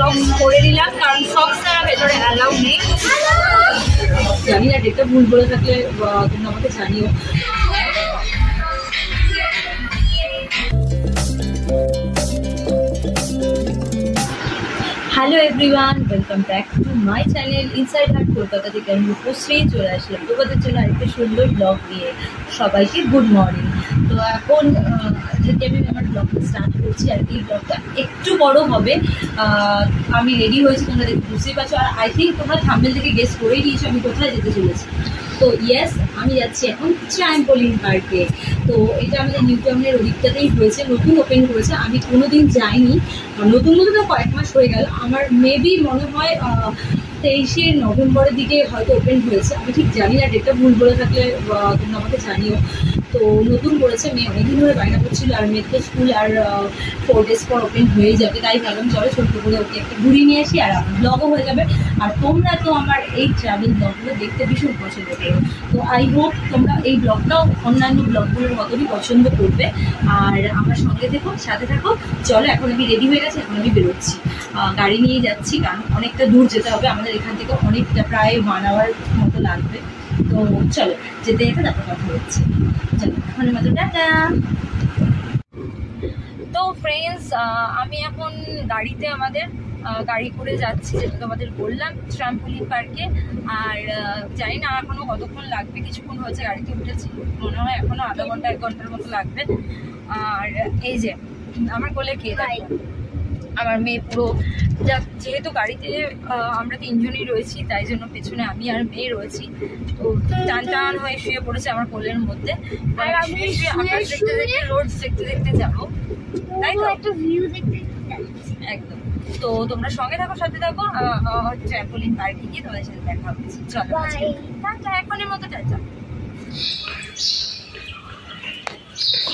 Socks পরে নিলাম, কারণ সক্স ছাড়া ভেতরে অ্যালাউ নেই। জানি না ডেটটা ভুল বলে থাকলে তোমরা আমাকে জানিও। Hello everyone, welcome back to my channel inside heart Kolkata থেকে। আমি রূপশ্রী চলে আসলাম তোমাদের জন্য আরেকটা সুন্দর ব্লগ নিয়ে। সবাইকে গুড মর্নিং। তো এখন থেকে আমি আমার ব্লগটা স্টার্ট করছি, আর এই ব্লগটা একটু বড় হবে। আমি রেডি হয়েছি, তোমরা দেখে বুঝতেই পারছো, আর আই থিঙ্ক তোমরা থাম্বনেল থেকে গেস করেই দিয়েছো আমি কোথায় যেতে চলেছি। তো ইয়েস, আমি যাচ্ছি এখন ট্রাম্পোলিন পার্কে। তো এটা আমাদের নিউ টাউনের ওদিকটাতেই হয়েছে, নতুন ওপেন করেছে। আমি কোনোদিন যাইনি, নতুন নতুন তো কয়েক মাস হয়ে গেল। আমার মেবি মনে হয় 23শে নভেম্বরের দিকে হয়তো ওপেন হয়েছে। আমি ঠিক জানি না, ডেটটা ভুল বলে থাকলে তোমরা আমাকে জানিও। তো নতুন করেছে, মেয়ে অনেকদিন ধরে বায়না করছিল, আর মেয়ের তো স্কুল আর 4 days পর ওপেন হয়ে যাবে। তাই ভাবলাম চলো ছোট্ট করে ওকে একটা ঘুরিয়ে নিয়ে আসি, আর আমার ব্লগও হয়ে যাবে। আর তোমরা তো আমার এই ট্রাভেল ব্লগগুলো দেখতে ভীষণ পছন্দ করো, তো আই হোপ তোমরা এই ব্লগটাও অন্যান্য ব্লগগুলোর মতনই পছন্দ করবে। আর আমার সঙ্গে থেকো, সাথে থাকো। চলো, এখন আমি রেডি হয়ে গেছি, এখন আমি বেরোচ্ছি। গাড়ি নিয়ে যাচ্ছি, কারণ অনেকটা দূর যেতে হবে আমাদের এখান থেকে, অনেকটা প্রায় 1 hour মতো লাগবে। তো চলো, যেতে যেতে তারপর কথা হচ্ছে। চলো, এখনের মতো টাটা। তো ফ্রেন্ডস, আমি এখন গাড়িতে আমাদের গাড়ি করে যাচ্ছি, যেটা তোমাদের বললাম, ট্রাম্পোলিন পার্কে। আর জানি না এখনও কতক্ষণ লাগবে, কিছুক্ষণ হয়েছে গাড়িতে উঠেছি, মনে হয় এখনও আধা ঘন্টা 1 ঘন্টার মতো লাগবে। আর এই যে আমার কোলে কে, আমার মেয়ে পুরো, যেহেতু গাড়িতে আমরা 3 জনই রয়েছি, তাই জন্য পেছনে আমি আর মেয়ে রয়েছি। তো টান টান হয়ে শুয়ে পড়েছে আমার কোলের মধ্যে। আর আমি আকাশ দেখতে দেখতে, রোডস দেখতে দেখতে যাবো, তাই তো একটা ভিউ দেখতে একদম। তো তোমরা সঙ্গে থাকো, সাথে থাকো। ট্রাম্পোলিন পার্কে গিয়ে তোমাদের সাথে দেখা হচ্ছে। চলো, টাটা, এখনের মতো টাটা।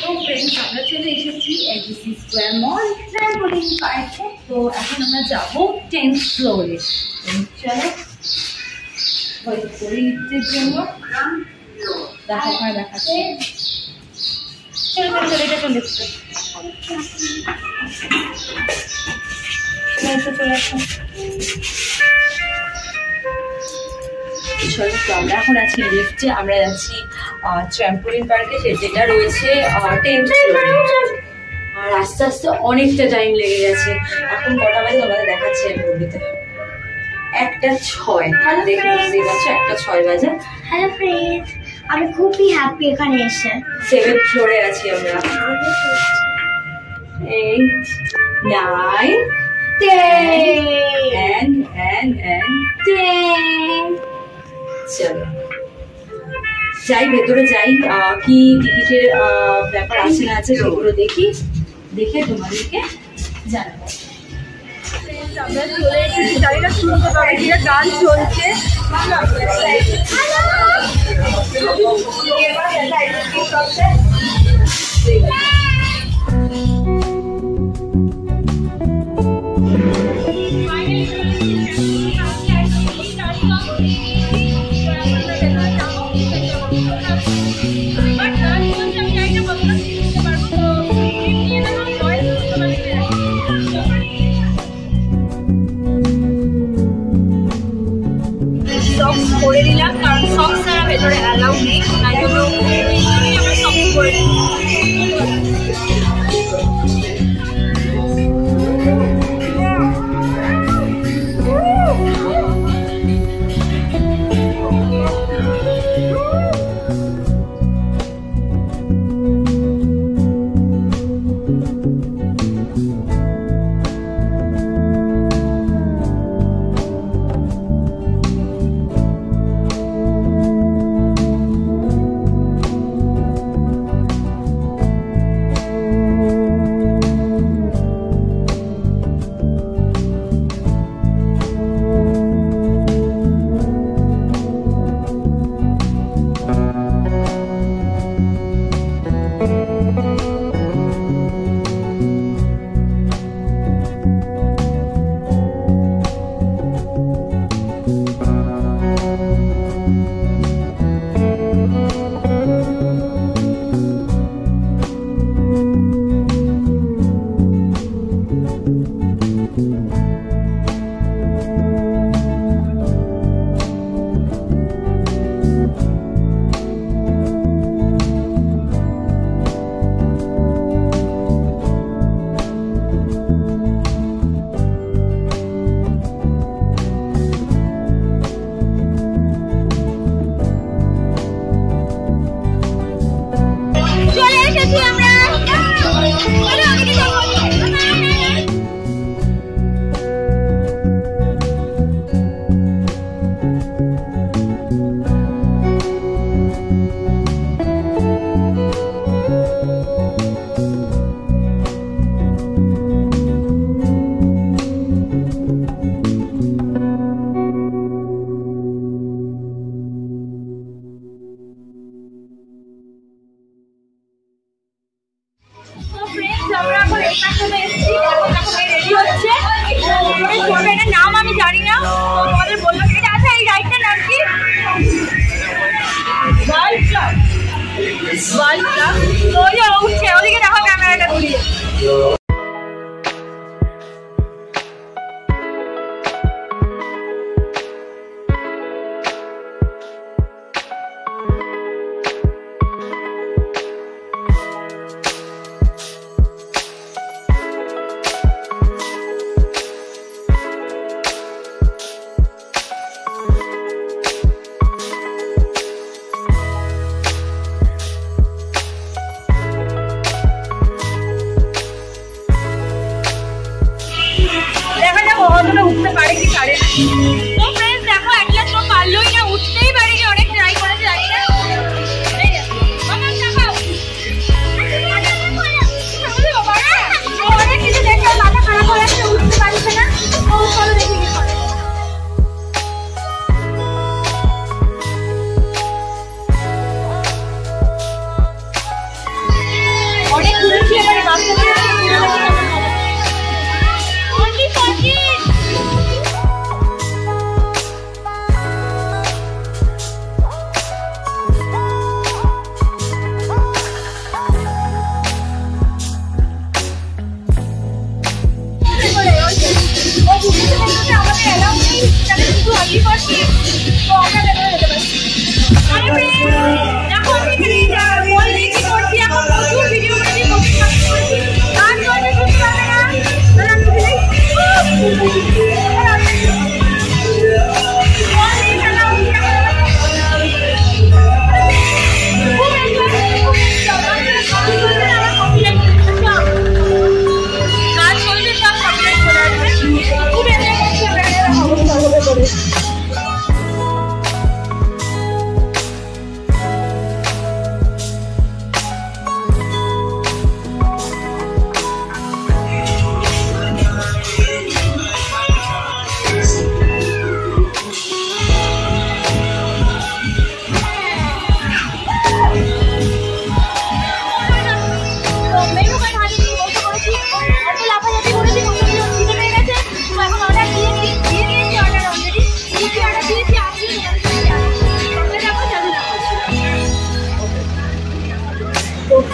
তো ফ্রেন্ডস, আমরা চলে এসেছি এডিসি স্কোয়ার মল ট্রাম্পোলিন পার্কে। তো এখন আমরা যাবো 10th ফ্লোরে। চলো, পরিচিতের জন্য দেখা হয়, দেখাচ্ছে। চলো চলো চলো, এটা চলে এসছে, চলে আসো। চলো, তো আমরা এখন আছি লিফটে, আমরা যাচ্ছি ট্রাম্পোলিন পার্কে, যেটা রয়েছে 10th ফ্লোরে। আর আস্তে আস্তে অনেকটা টাইম লেগে গেছে। এখন কটা বাজে তোমাদের দেখাচ্ছি আমি বলতে, 1:06। দেখে বুঝতেই পারছো, 1:06 বাজে। হ্যালো ফ্রেন্ডস, আমি খুবই হ্যাপি এখানে এসে। 7th ফ্লোরে আছি আমরা। 8, 9, 10 and 10। চলো যাই, ভেতরে যাই, কি টিকিটের ব্যাপার আছে না আছে সেগুলো দেখি, দেখে তোমাদেরকে জানাবো। আমরা চলে এসেছি, জানি না শুনতে পাবে কিনা, গান চলছে। সক্স পরে নিলাম, কারণ সক্স ছাড়া ভেতরে অ্যালাউ নেই, তাই জন্য আমরা সক্স নাম আমি জানি না, তোমাদের বললাম এটা আছে। এই রাইডটার নাম কি? উঠছে ওদিকে, দেখো ক্যামেরাটা ঘুরিয়ে। উঠতে পারে কি পারে না। তো ফ্রেন্ডস দেখো অ্যাটলাস তো পারলোই না, উঠতেই পারিনি, অনেক ট্রাই করে যাই না। অনেক কিছু দেখে মাথা খারাপ হয়ে যাচ্ছে, উঠতে পারছে না। দেখি কি করে। অনেক ঘুরেছি এবারে বাচ্চাদের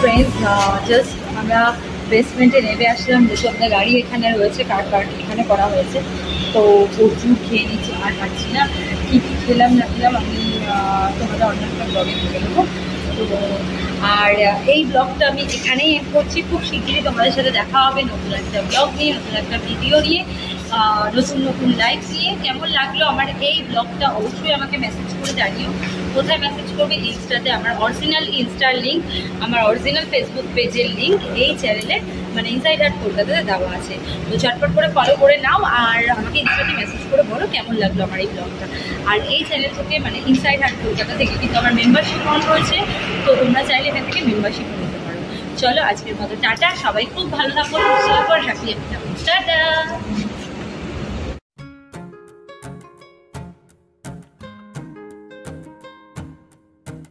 ফ্রেন্ডস জাস্ট আমরা বেসমেন্টে নেমে আসলাম, যেসব আপনার গাড়ি এখানে রয়েছে, কার এখানে করা হয়েছে। তো প্রচুর খেয়ে নিচ্ছি, আর পাচ্ছি না কী কী খেলাম না খেলাম আমি তোমাদের অন্য একটা ব্লগে দেখে দেবো। তো আর এই ব্লগটা আমি এখানেই এড করছি। খুব শীঘ্রই তোমাদের সাথে দেখা হবে নতুন একটা ব্লগ নিয়ে, নতুন একটা ভিডিও নিয়ে, নতুন লাইভ নিয়ে। কেমন লাগলো আমার এই ব্লগটা অবশ্যই আমাকে মেসেজ করে জানিও। কোথায় মেসেজ করবে? ইনস্টাতে আমার অরিজিনাল ইনস্টার লিঙ্ক, আমার অরিজিনাল ফেসবুক পেজের লিঙ্ক এই চ্যানেলে মানে ইনসাইড হাট কলকাতাতে দেওয়া আছে। তো চটপট করে ফলো করে নাও আর আমাকে ইনস্টাতে মেসেজ করে বলো কেমন লাগলো আমার এই ব্লগটা। আর এই চ্যানেল থেকে মানে ইনসাইড হাট কলকাতা থেকে কিন্তু আমার মেম্বারশিপ অন রয়েছে, তো তোমরা চাইলে এখান থেকে মেম্বারশিপ নিতে পারো। চলো আজকের মতো টাটা, সবাই খুব ভালো থাকো, সুস্থ থাকো, হ্যাপি টাটা।